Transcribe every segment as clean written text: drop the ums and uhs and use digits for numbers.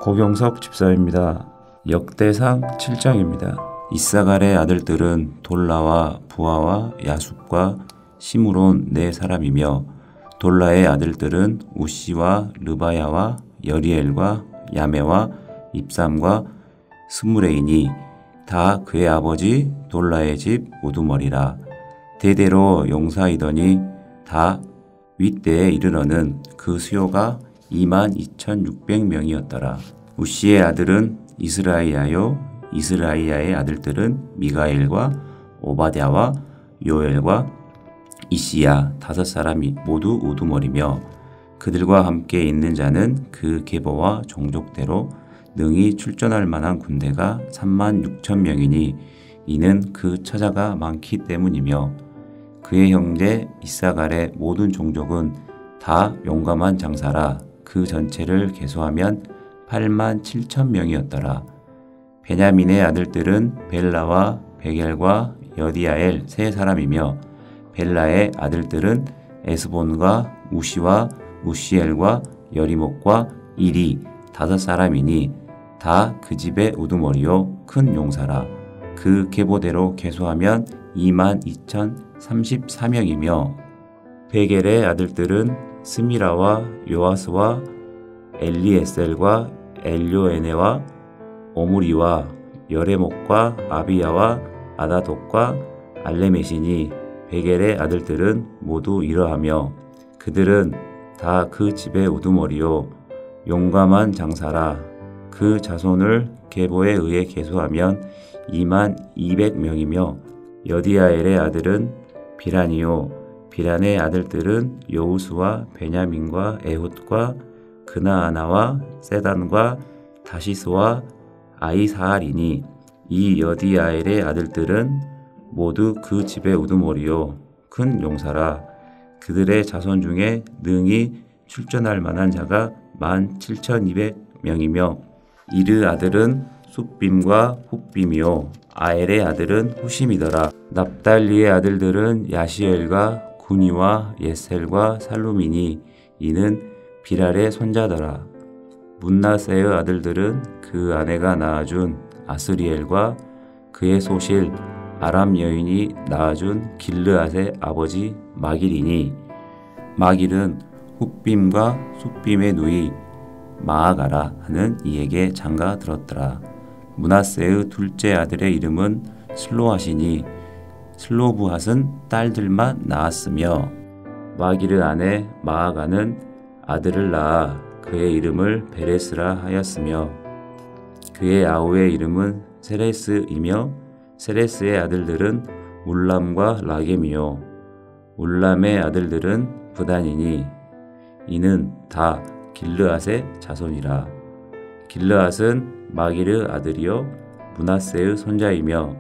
고경석 집사입니다. 역대상 7장입니다. 이사갈의 아들들은 돌라와 부하와 야숲과 시므론 네 사람이며 돌라의 아들들은 우시와 르바야와 여리엘과 야메와 입삼과 스무레이니 다 그의 아버지 돌라의 집 우두머리라. 대대로 용사이더니 다 윗대에 이르러는 그 수요가 22,600명이었더라. 우시의 아들은 이스라이야요 이스라이야의 아들들은 미가엘과 오바댜와 요엘과 이시야 다섯 사람이 모두 우두머리며 그들과 함께 있는 자는 그 계보와 종족대로 능히 출전할 만한 군대가 36,000명이니 이는 그 처자가 많기 때문이며 그의 형제 이사갈의 모든 종족은 다 용감한 장사라. 그 전체를 계수하면 87,000명이었더라. 베냐민의 아들들은 벨라와 베겔과 여디아엘 세 사람이며 벨라의 아들들은 에스본과 우시와 우시엘과 여리목과 일이 다섯 사람이니 다 그 집의 우두머리요 큰 용사라. 그 계보대로 계수하면 22,034명이며 베겔의 아들들은 스미라와 요아스와 엘리에셀과 엘요에네와 오므리와 여레목과 아비야와 아다독과 알레메시니 베겔의 아들들은 모두 이러하며 그들은 다 그 집의 우두머리요 용감한 장사라. 그 자손을 계보에 의해 계수하면 22,200명이며 여디아엘의 아들은 비란이요 비란의 아들들은 여우수와 베냐민과 에훗과 그나아나와 세단과 다시스와 아이사알이니 이 여디아엘의 아들들은 모두 그 집의 우두머리요 큰 용사라. 그들의 자손 중에 능히 출전할 만한 자가 17,200명이며 이르 아들은 숫빔과 훗빔이요 아엘의 아들은 후심이더라. 납달리의 아들들은 야시엘과 구니와 예셀과 살루미니 이는 비랄의 손자더라. 문나세의 아들들은 그 아내가 낳아준 아스리엘과 그의 소실 아람 여인이 낳아준 길르앗의 아버지 마길이니 마길은 훗빔과 숫빔의 누이 마아가라 하는 이에게 장가 들었더라. 문하세의 둘째 아들의 이름은 슬로앗이니 슬로브핫은 딸들만 낳았으며 마길의 아내 마아가는 아들을 낳아 그의 이름을 베레스라 하였으며 그의 아우의 이름은 세레스이며 세레스의 아들들은 울람과 라겜이요 울람의 아들들은 부단이니 이는 다 길르앗의 자손이라. 길르앗은 마길의 아들이요 문하세의 손자이며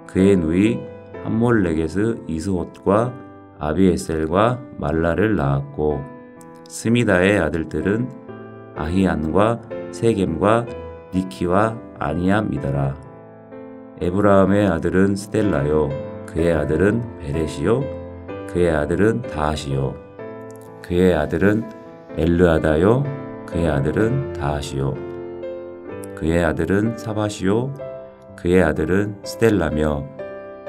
그의 누이 함몰레겟의 이스옷과 아비에셀과 말라를 낳았고 스미다의 아들들은 아히안과 세겜과 니키와 아니암이더라. 에브라함의 아들은 스텔라요 그의 아들은 베렛이요 그의 아들은 다하시요 그의 아들은 엘르아다요 그의 아들은 다하시요 그의 아들은 사바시요 그의 아들은 스텔라며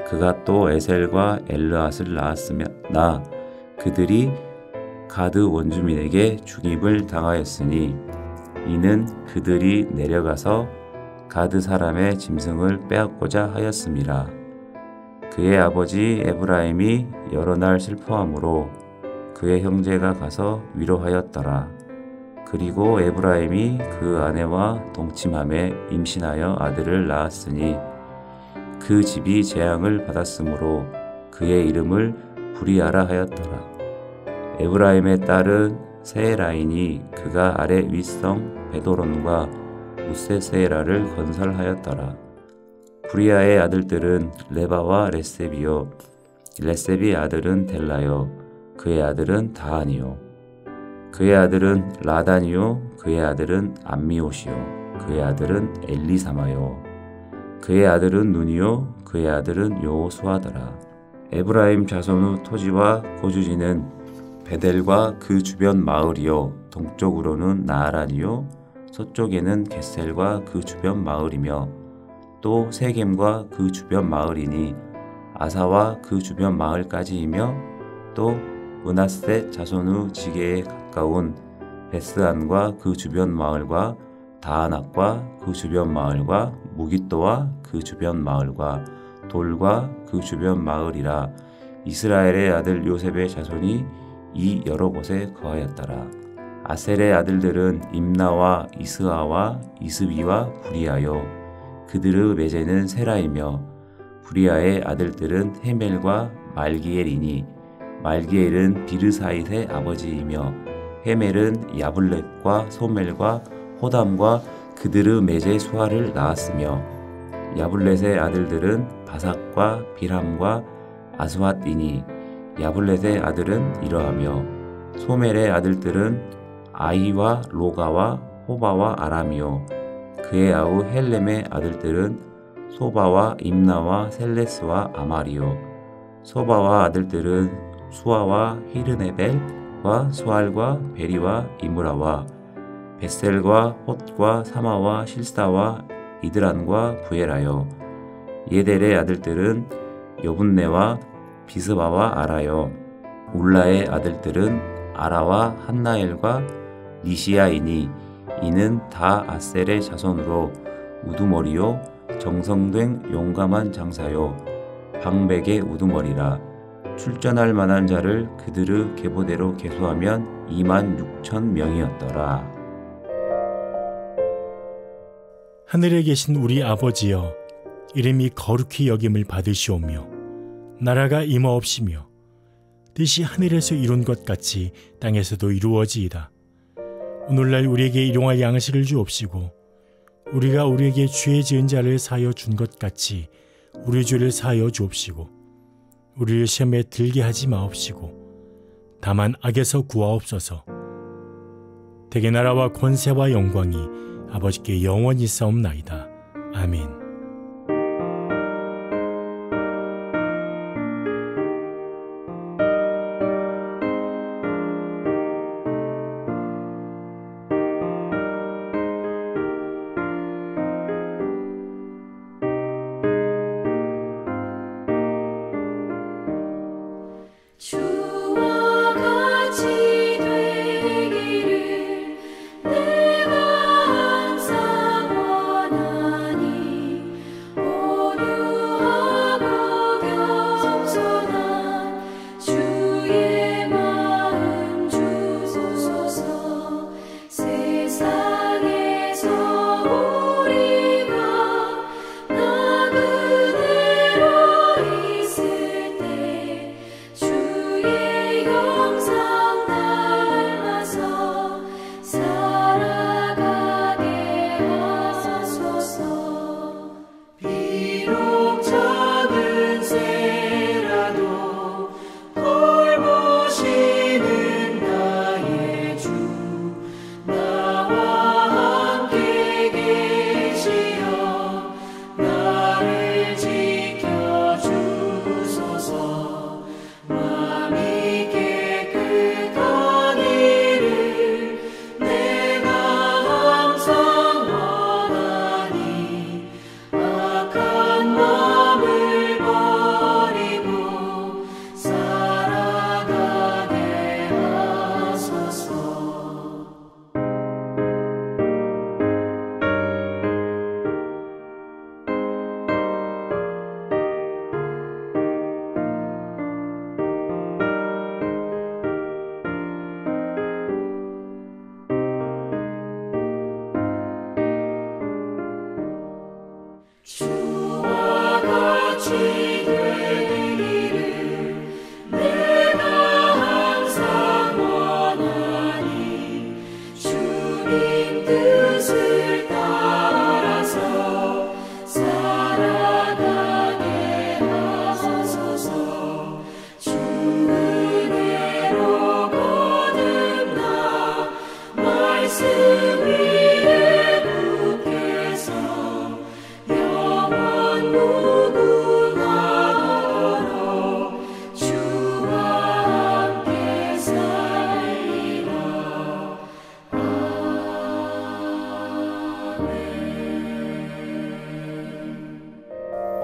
그가 또 에셀과 엘르앗을 낳았으며 그들이 가드 원주민에게 중입을 당하였으니 이는 그들이 내려가서 가드 사람의 짐승을 빼앗고자 하였음이라. 그의 아버지 에브라임이 여러 날 슬퍼함으로 그의 형제가 가서 위로하였더라. 그리고 에브라임이 그 아내와 동침함에 임신하여 아들을 낳았으니 그 집이 재앙을 받았으므로 그의 이름을 부리아라 하였더라. 에브라임의 딸은 세에라이니 그가 아래 윗성 베도론과 우세세라를 건설하였더라. 부리아의 아들들은 레바와 레셉이요 레셉의 아들은 델라요 그의 아들은 다하니요 그의 아들은 라단이요 그의 아들은 암미옷이요 그의 아들은 엘리사마요 그의 아들은 눈이요 그의 아들은 여호수아더라. 에브라임 자손의 토지와 거주지는 베델과 그 주변 마을이요 동쪽으로는 나아란이요 서쪽에는 겟셀과 그 주변 마을이며 또 세겜과 그 주변 마을이니 아사와 그 주변 마을까지이며 또 므낫세 자손의 지게에 가까운 베스안과 그 주변 마을과 다아낙과 그 주변 마을과 무깃도와 그 주변 마을과 돌과 그 주변 마을이라. 이스라엘의 아들 요셉의 자손이 이 여러 곳에 거하였더라. 아셀의 아들들은 임나와 이스아와 이스비와 부리아요. 그들의 매제는 세라이며 부리아의 아들들은 헤멜과 말기엘이니 말기엘은 비르사잇의 아버지이며 헤멜은 야블렛과 소멜과 호담과 그들의 매제 수아를 낳았으며 야블렛의 아들들은 바삭과 비람과 아스왓이니 야블렛의 아들은 이러하며 소멜의 아들들은 아이와 로가와 호바와 아람이요 그의 아우 헬렘의 아들들은 소바와 임나와 셀레스와 아말이요 소바와 아들들은 수아와 히르네벨과 수알과 베리와 이므라와 벳셀과 톳과 사마와 실사와 이드란과 부에라요 예델의 아들들은 여분네와 비스바와 아라요 울라의 아들들은 아라와 한나엘과 니시아이니 이는 다 아셀의 자손으로 우두머리요 정성된 용감한 장사요 방백의 우두머리라. 출전할 만한 자를 그들의 계보대로 계수하면 26,000명이었더라. 하늘에 계신 우리 아버지여, 이름이 거룩히 여김을 받으시오며 나라가 임하옵시며 뜻이 하늘에서 이룬 것 같이 땅에서도 이루어지이다. 오늘날 우리에게 일용할 양식을 주옵시고 우리가 우리에게 죄 지은 자를 사하여 준 것 같이 우리 죄를 사하여 주옵시고 우리를 시험에 들게 하지 마옵시고 다만 악에서 구하옵소서. 대개 나라와 권세와 영광이 아버지께 영원히 싸움나이다. 아멘. 되기를 내가 항상 원하니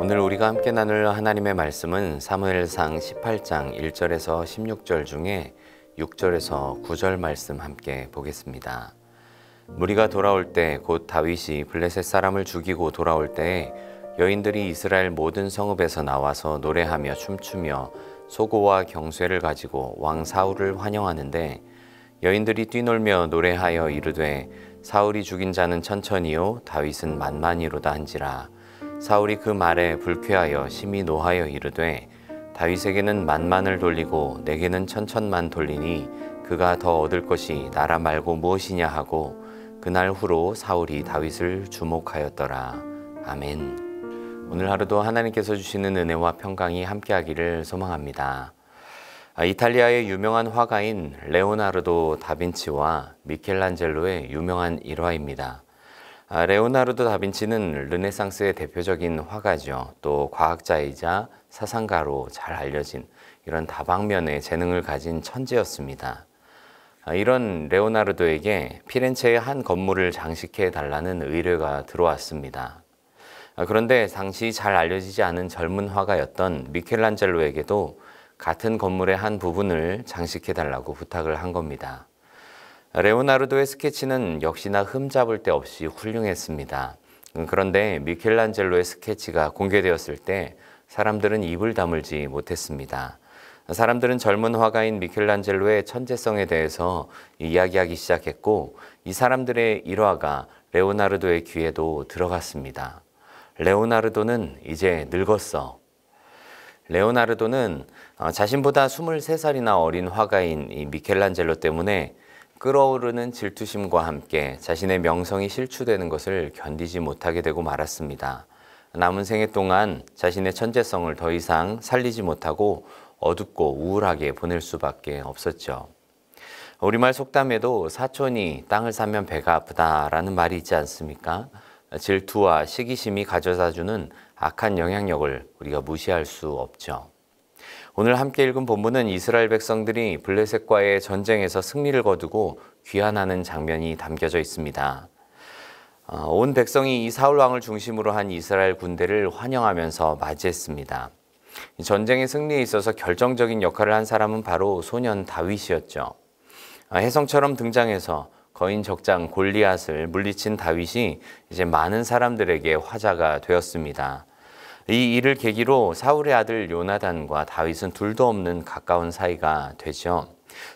오늘 우리가 함께 나눌 하나님의 말씀은 사무엘상 18장 1절에서 16절 중에 6절에서 9절 말씀 함께 보겠습니다. 무리가 돌아올 때 곧 다윗이 블레셋 사람을 죽이고 돌아올 때에 여인들이 이스라엘 모든 성읍에서 나와서 노래하며 춤추며 소고와 경쇠를 가지고 왕 사울을 환영하는데 여인들이 뛰놀며 노래하여 이르되 사울이 죽인 자는 천천히요 다윗은 만만히로다 한지라. 사울이 그 말에 불쾌하여 심히 노하여 이르되 다윗에게는 만만을 돌리고 내게는 천천만 돌리니 그가 더 얻을 것이 나라 말고 무엇이냐 하고 그날 후로 사울이 다윗을 주목하였더라. 아멘. 오늘 하루도 하나님께서 주시는 은혜와 평강이 함께하기를 소망합니다. 이탈리아의 유명한 화가인 레오나르도 다빈치와 미켈란젤로의 유명한 일화입니다. 레오나르도 다빈치는 르네상스의 대표적인 화가죠. 또 과학자이자 사상가로 잘 알려진 이런 다방면의 재능을 가진 천재였습니다. 이런 레오나르도에게 피렌체의 한 건물을 장식해 달라는 의뢰가 들어왔습니다. 그런데 당시 잘 알려지지 않은 젊은 화가였던 미켈란젤로에게도 같은 건물의 한 부분을 장식해 달라고 부탁을 한 겁니다. 레오나르도의 스케치는 역시나 흠잡을 데 없이 훌륭했습니다. 그런데 미켈란젤로의 스케치가 공개되었을 때 사람들은 입을 다물지 못했습니다. 사람들은 젊은 화가인 미켈란젤로의 천재성에 대해서 이야기하기 시작했고 이 사람들의 일화가 레오나르도의 귀에도 들어갔습니다. 레오나르도는 이제 늙었어. 레오나르도는 자신보다 23살이나 어린 화가인 이 미켈란젤로 때문에 끓어오르는 질투심과 함께 자신의 명성이 실추되는 것을 견디지 못하게 되고 말았습니다. 남은 생애 동안 자신의 천재성을 더 이상 살리지 못하고 어둡고 우울하게 보낼 수밖에 없었죠. 우리말 속담에도 사촌이 땅을 사면 배가 아프다라는 말이 있지 않습니까? 질투와 시기심이 가져다주는 악한 영향력을 우리가 무시할 수 없죠. 오늘 함께 읽은 본문은 이스라엘 백성들이 블레셋과의 전쟁에서 승리를 거두고 귀환하는 장면이 담겨져 있습니다. 온 백성이 이 사울 왕을 중심으로 한 이스라엘 군대를 환영하면서 맞이했습니다. 전쟁의 승리에 있어서 결정적인 역할을 한 사람은 바로 소년 다윗이었죠. 혜성처럼 등장해서 거인 적장 골리앗을 물리친 다윗이 이제 많은 사람들에게 화제가 되었습니다. 이 일을 계기로 사울의 아들 요나단과 다윗은 둘도 없는 가까운 사이가 되죠.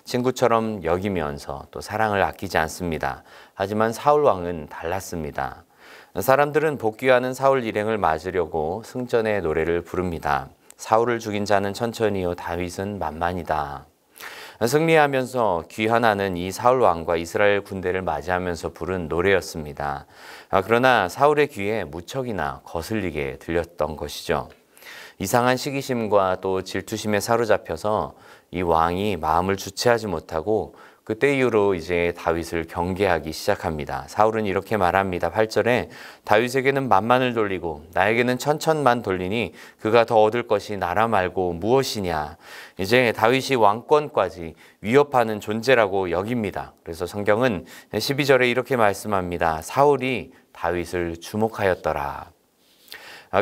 친구처럼 여기면서 또 사랑을 아끼지 않습니다. 하지만 사울 왕은 달랐습니다. 사람들은 복귀하는 사울 일행을 맞으려고 승전의 노래를 부릅니다. 사울을 죽인 자는 천천히요 다윗은 만만이다. 승리하면서 귀환하는 이 사울 왕과 이스라엘 군대를 맞이하면서 부른 노래였습니다. 그러나 사울의 귀에 무척이나 거슬리게 들렸던 것이죠. 이상한 시기심과 또 질투심에 사로잡혀서 이 왕이 마음을 주체하지 못하고 그때 이후로 이제 다윗을 경계하기 시작합니다. 사울은 이렇게 말합니다. 8절에 다윗에게는 만만을 돌리고 나에게는 천천만 돌리니 그가 더 얻을 것이 나라 말고 무엇이냐. 이제 다윗이 왕권까지 위협하는 존재라고 여깁니다. 그래서 성경은 12절에 이렇게 말씀합니다. 사울이 다윗을 주목하였더라.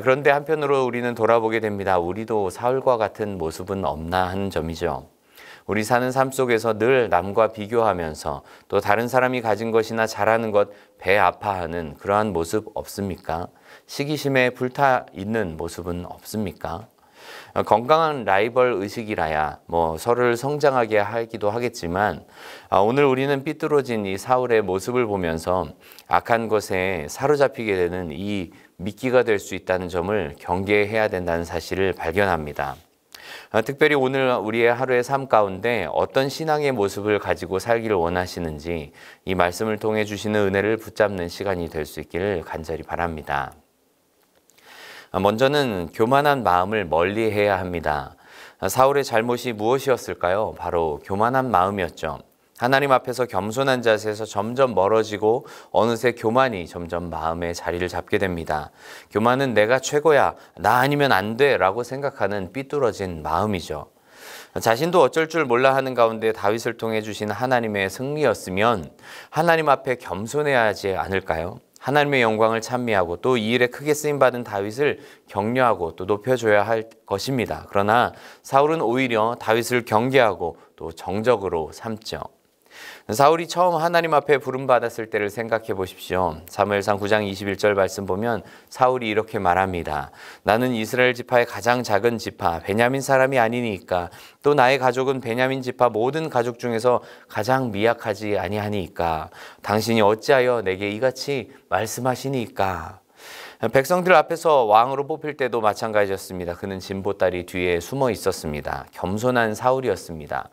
그런데 한편으로 우리는 돌아보게 됩니다. 우리도 사울과 같은 모습은 없나 하는 점이죠. 우리 사는 삶 속에서 늘 남과 비교하면서 또 다른 사람이 가진 것이나 잘하는 것 배 아파하는 그러한 모습 없습니까? 시기심에 불타 있는 모습은 없습니까? 건강한 라이벌 의식이라야 서로를 성장하게 하기도 하겠지만 오늘 우리는 삐뚤어진 이 사울의 모습을 보면서 악한 것에 사로잡히게 되는 이 미끼가 될 수 있다는 점을 경계해야 된다는 사실을 발견합니다. 특별히 오늘 우리의 하루의 삶 가운데 어떤 신앙의 모습을 가지고 살기를 원하시는지 이 말씀을 통해 주시는 은혜를 붙잡는 시간이 될 수 있기를 간절히 바랍니다. 먼저는 교만한 마음을 멀리해야 합니다. 사울의 잘못이 무엇이었을까요? 바로 교만한 마음이었죠. 하나님 앞에서 겸손한 자세에서 점점 멀어지고 어느새 교만이 점점 마음에 자리를 잡게 됩니다. 교만은 내가 최고야, 나 아니면 안 돼 라고 생각하는 삐뚤어진 마음이죠. 자신도 어쩔 줄 몰라 하는 가운데 다윗을 통해 주신 하나님의 승리였으면 하나님 앞에 겸손해야 하지 않을까요? 하나님의 영광을 찬미하고 또 이 일에 크게 쓰임받은 다윗을 격려하고 또 높여줘야 할 것입니다. 그러나 사울은 오히려 다윗을 경계하고 또 정적으로 삼죠. 사울이 처음 하나님 앞에 부름받았을 때를 생각해 보십시오. 사무엘상 9장 21절 말씀 보면 사울이 이렇게 말합니다. 나는 이스라엘 지파의 가장 작은 지파 베냐민 사람이 아니니까 또 나의 가족은 베냐민 지파 모든 가족 중에서 가장 미약하지 아니하니까 당신이 어찌하여 내게 이같이 말씀하시니까. 백성들 앞에서 왕으로 뽑힐 때도 마찬가지였습니다. 그는 진보다리 뒤에 숨어 있었습니다. 겸손한 사울이었습니다.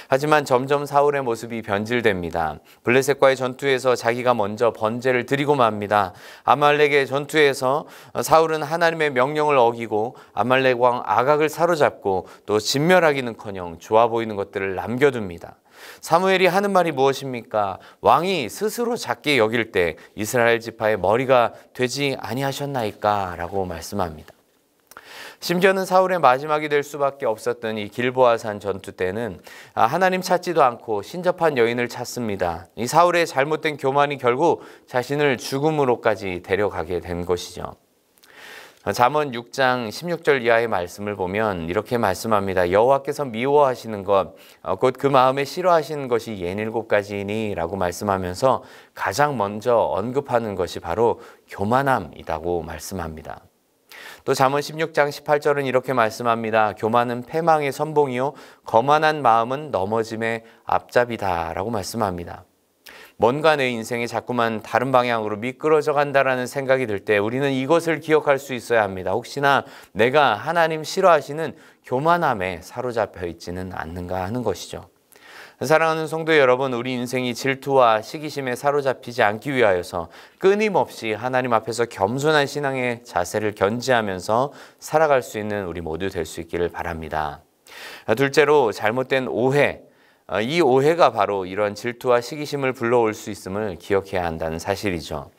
하지만 점점 사울의 모습이 변질됩니다. 블레셋과의 전투에서 자기가 먼저 번제를 드리고 맙니다. 아말렉의 전투에서 사울은 하나님의 명령을 어기고 아말렉 왕 아각을 사로잡고 또 진멸하기는커녕 좋아 보이는 것들을 남겨둡니다. 사무엘이 하는 말이 무엇입니까? 왕이 스스로 작게 여길 때 이스라엘 지파의 머리가 되지 아니하셨나이까? 라고 말씀합니다. 심지어는 사울의 마지막이 될 수밖에 없었던 이 길보아산 전투 때는 하나님 찾지도 않고 신접한 여인을 찾습니다. 이 사울의 잘못된 교만이 결국 자신을 죽음으로까지 데려가게 된 것이죠. 잠언 6장 16절 이하의 말씀을 보면 이렇게 말씀합니다. 여호와께서 미워하시는 것 곧 그 마음에 싫어하시는 것이 67가지이니 라고 말씀하면서 가장 먼저 언급하는 것이 바로 교만함이라고 말씀합니다. 또 잠언 16장 18절은 이렇게 말씀합니다. 교만은 패망의 선봉이요 거만한 마음은 넘어짐의 앞잡이다 라고 말씀합니다. 뭔가 내 인생이 자꾸만 다른 방향으로 미끄러져 간다라는 생각이 들 때 우리는 이것을 기억할 수 있어야 합니다. 혹시나 내가 하나님 싫어하시는 교만함에 사로잡혀 있지는 않는가 하는 것이죠. 사랑하는 성도 여러분, 우리 인생이 질투와 시기심에 사로잡히지 않기 위하여서 끊임없이 하나님 앞에서 겸손한 신앙의 자세를 견지하면서 살아갈 수 있는 우리 모두 될 수 있기를 바랍니다. 둘째로 잘못된 오해, 이 오해가 바로 이런 질투와 시기심을 불러올 수 있음을 기억해야 한다는 사실이죠.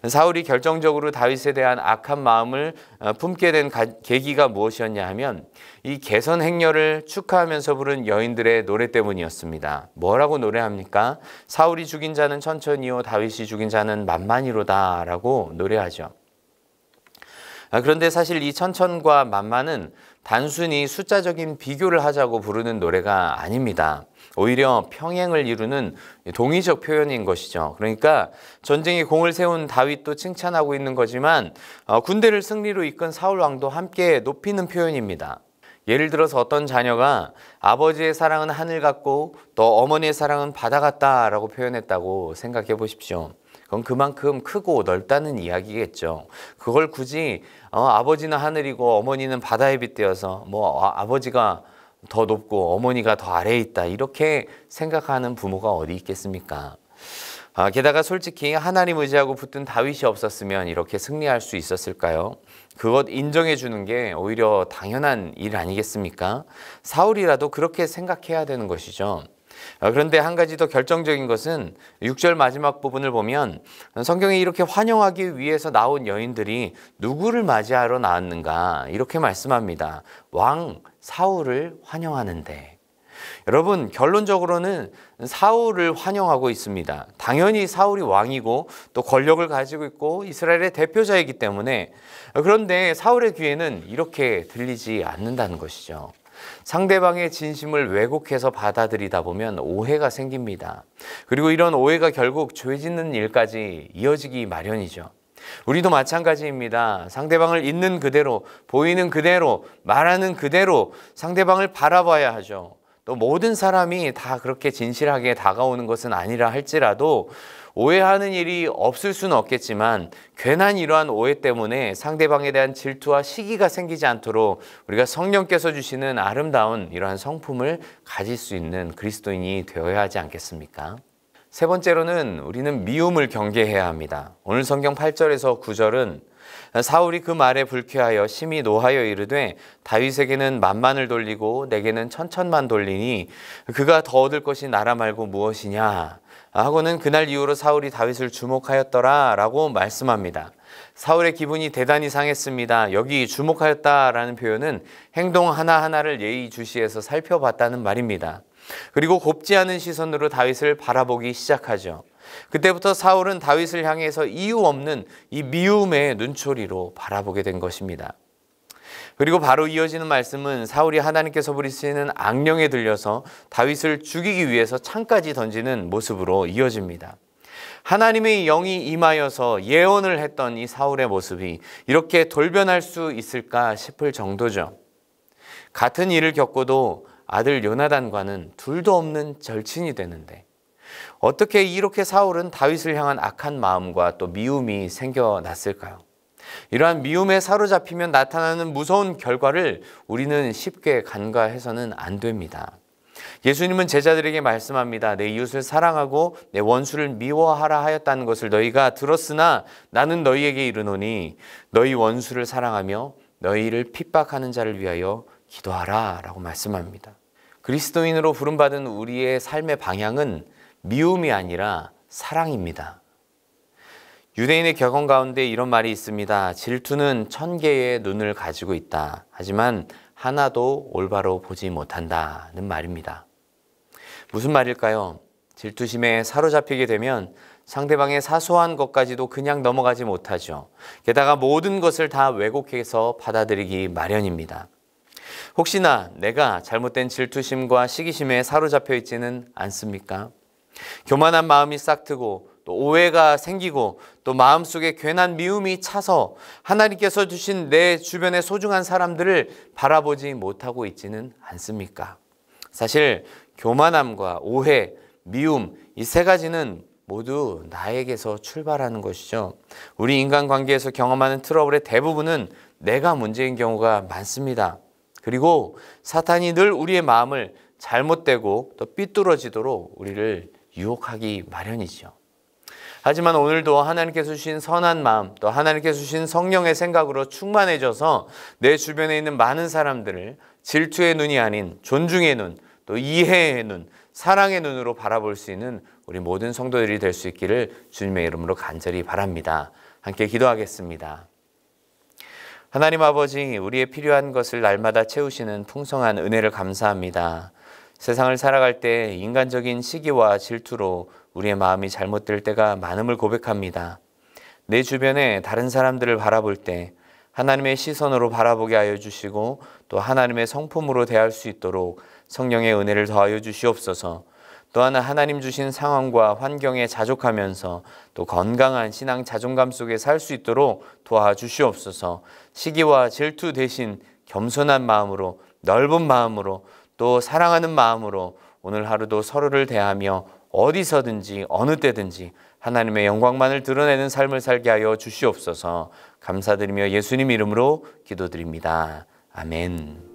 사울이 결정적으로 다윗에 대한 악한 마음을 품게 된 계기가 무엇이었냐 하면 이 개선 행렬을 축하하면서 부른 여인들의 노래 때문이었습니다. 뭐라고 노래합니까? 사울이 죽인 자는 천천히요 다윗이 죽인 자는 만만이로다 라고 노래하죠. 그런데 사실 이 천천과 만만은 단순히 숫자적인 비교를 하자고 부르는 노래가 아닙니다. 오히려 평행을 이루는 동의적 표현인 것이죠. 그러니까 전쟁에 공을 세운 다윗도 칭찬하고 있는 거지만 군대를 승리로 이끈 사울 왕도 함께 높이는 표현입니다. 예를 들어서 어떤 자녀가 아버지의 사랑은 하늘 같고 또 어머니의 사랑은 바다 같다라고 표현했다고 생각해 보십시오. 그건 그만큼 크고 넓다는 이야기겠죠. 그걸 굳이 아버지는 하늘이고 어머니는 바다에 빗대어서 아버지가 더 높고 어머니가 더 아래에 있다 이렇게 생각하는 부모가 어디 있겠습니까? 게다가 솔직히 하나님 의지하고 붙든 다윗이 없었으면 이렇게 승리할 수 있었을까요? 그것 인정해 주는 게 오히려 당연한 일 아니겠습니까? 사울이라도 그렇게 생각해야 되는 것이죠. 그런데 한 가지 더 결정적인 것은 6절 마지막 부분을 보면 성경에 이렇게 환영하기 위해서 나온 여인들이 누구를 맞이하러 나왔는가 이렇게 말씀합니다. 왕 사울을 환영하는데. 여러분, 결론적으로는 사울을 환영하고 있습니다. 당연히 사울이 왕이고 또 권력을 가지고 있고 이스라엘의 대표자이기 때문에. 그런데 사울의 귀에는 이렇게 들리지 않는다는 것이죠. 상대방의 진심을 왜곡해서 받아들이다 보면 오해가 생깁니다. 그리고 이런 오해가 결국 죄 짓는 일까지 이어지기 마련이죠. 우리도 마찬가지입니다. 상대방을 있는 그대로, 보이는 그대로, 말하는 그대로 상대방을 바라봐야 하죠. 또 모든 사람이 다 그렇게 진실하게 다가오는 것은 아니라 할지라도 오해하는 일이 없을 수는 없겠지만 괜한 이러한 오해 때문에 상대방에 대한 질투와 시기가 생기지 않도록 우리가 성령께서 주시는 아름다운 이러한 성품을 가질 수 있는 그리스도인이 되어야 하지 않겠습니까? 세 번째로는 우리는 미움을 경계해야 합니다. 오늘 성경 8절에서 9절은 사울이 그 말에 불쾌하여 심히 노하여 이르되 다윗에게는 만만을 돌리고 내게는 천천만 돌리니 그가 더 얻을 것이 나라 말고 무엇이냐 하고는 그날 이후로 사울이 다윗을 주목하였더라 라고 말씀합니다. 사울의 기분이 대단히 상했습니다. 여기 주목하였다라는 표현은 행동 하나하나를 예의주시해서 살펴봤다는 말입니다. 그리고 곱지 않은 시선으로 다윗을 바라보기 시작하죠. 그때부터 사울은 다윗을 향해서 이유 없는 이 미움의 눈초리로 바라보게 된 것입니다. 그리고 바로 이어지는 말씀은 사울이 하나님께서 부리시는 악령에 들려서 다윗을 죽이기 위해서 창까지 던지는 모습으로 이어집니다. 하나님의 영이 임하여서 예언을 했던 이 사울의 모습이 이렇게 돌변할 수 있을까 싶을 정도죠. 같은 일을 겪고도 아들 요나단과는 둘도 없는 절친이 되는데 어떻게 이렇게 사울은 다윗을 향한 악한 마음과 또 미움이 생겨났을까요? 이러한 미움에 사로잡히면 나타나는 무서운 결과를 우리는 쉽게 간과해서는 안 됩니다. 예수님은 제자들에게 말씀합니다. 내 이웃을 사랑하고 내 원수를 미워하라 하였다는 것을 너희가 들었으나 나는 너희에게 이르노니 너희 원수를 사랑하며 너희를 핍박하는 자를 위하여 기도하라 라고 말씀합니다. 그리스도인으로 부름받은 우리의 삶의 방향은 미움이 아니라 사랑입니다. 유대인의 격언 가운데 이런 말이 있습니다. 질투는 1000개의 눈을 가지고 있다. 하지만 하나도 올바로 보지 못한다는 말입니다. 무슨 말일까요? 질투심에 사로잡히게 되면 상대방의 사소한 것까지도 그냥 넘어가지 못하죠. 게다가 모든 것을 다 왜곡해서 받아들이기 마련입니다. 혹시나 내가 잘못된 질투심과 시기심에 사로잡혀 있지는 않습니까? 교만한 마음이 싹트고 또 오해가 생기고 또 마음속에 괜한 미움이 차서 하나님께서 주신 내 주변의 소중한 사람들을 바라보지 못하고 있지는 않습니까? 사실 교만함과 오해, 미움 이 세 가지는 모두 나에게서 출발하는 것이죠. 우리 인간관계에서 경험하는 트러블의 대부분은 내가 문제인 경우가 많습니다. 그리고 사탄이 늘 우리의 마음을 잘못되고 또 삐뚤어지도록 우리를 유혹하기 마련이죠. 하지만 오늘도 하나님께서 주신 선한 마음 또 하나님께서 주신 성령의 생각으로 충만해져서 내 주변에 있는 많은 사람들을 질투의 눈이 아닌 존중의 눈, 또 이해의 눈, 사랑의 눈으로 바라볼 수 있는 우리 모든 성도들이 될 수 있기를 주님의 이름으로 간절히 바랍니다. 함께 기도하겠습니다. 하나님 아버지, 우리의 필요한 것을 날마다 채우시는 풍성한 은혜를 감사합니다. 세상을 살아갈 때 인간적인 시기와 질투로 우리의 마음이 잘못될 때가 많음을 고백합니다. 내 주변에 다른 사람들을 바라볼 때 하나님의 시선으로 바라보게 하여 주시고 또 하나님의 성품으로 대할 수 있도록 성령의 은혜를 더하여 주시옵소서. 또한 하나님 주신 상황과 환경에 자족하면서 또 건강한 신앙 자존감 속에 살 수 있도록 도와주시옵소서. 시기와 질투 대신 겸손한 마음으로 넓은 마음으로 또 사랑하는 마음으로 오늘 하루도 서로를 대하며 어디서든지 어느 때든지 하나님의 영광만을 드러내는 삶을 살게 하여 주시옵소서. 감사드리며 예수님 이름으로 기도드립니다. 아멘.